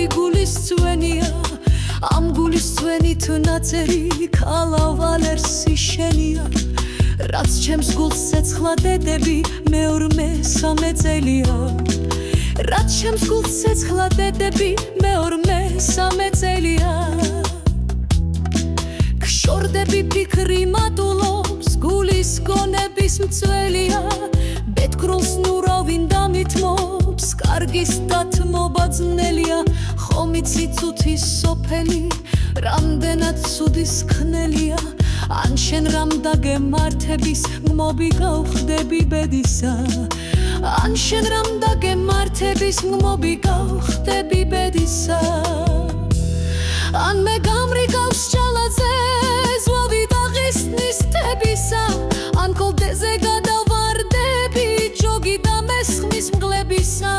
მარტივი გულის წვენია ამ გულის წვენით ნაწერი ქალავალერსი შენია რაც ჩემს გულს ცეცხლა დედები მეორე-მესამე წელია რაც ჩემს გულს ცეცხლა დედები მეორე-მესამე წელია გშორდები ფიქრი მატულობს გულის გონების მწველია ბეთქრულს ნურავინ დამითმობს კარგის დათმობა ძნელია ხომ იცი წუთის სოფელი რამდენად ცუდის ხნელია ან შენ რამ დაგემართების გმობი გავხდები ბედისა ან შენ რამ დაგემართების გმობი გავხდები ბედისა ან მე გამრიგავს ჭალაძე ზვავი დაღისნის თებისა ან კოლდეზე გადავარდები ჯოგი და მესხმის მგლებისა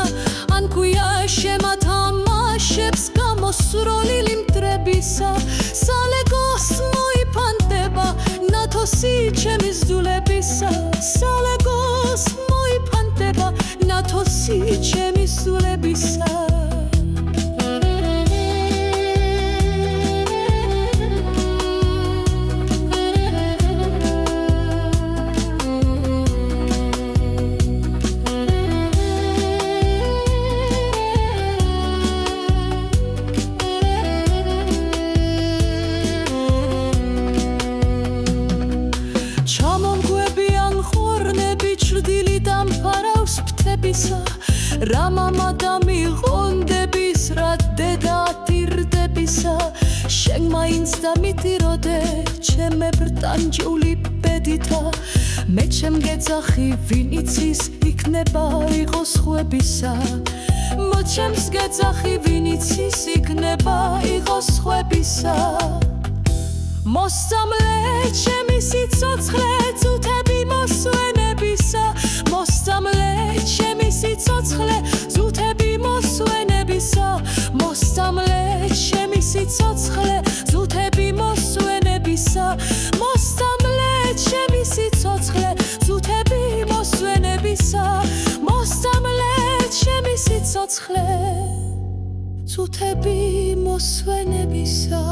ან ქვია შემათამაშებს გამოსროლილი მტრებისა სალეგოს მოიფანტება ნათოსი ჩემის ძულებისა სალეგოს მოიფანტება ნათოსი ჩემის ძულებისა რა მამა დამიღონდების რა დედა ატირდებისა შენ მაინც დამიტიროდე ჩემებრ ტანჯული ბედითა მე ჩემგეძახი ვინ იცის იქნება იყოს ხვებისა მოჩემს გეძახი ვინ იცის იქნება იყოს ხვებისა მოსწამლე ჩემი სიცოცხლე წუთები მოსვენებისა მოსწამლე ჩემი სიცოცხლე ზუთები მოსვენებისა მოსწამლე ჩემი სიცოცხლე ზუთები მოსვენებისა მოსწამლე ჩემი სიცოცხლე ზუთები მოსვენებისა მოსწამლე ჩემი სიცოცხლე ზუთები მოსვენებისა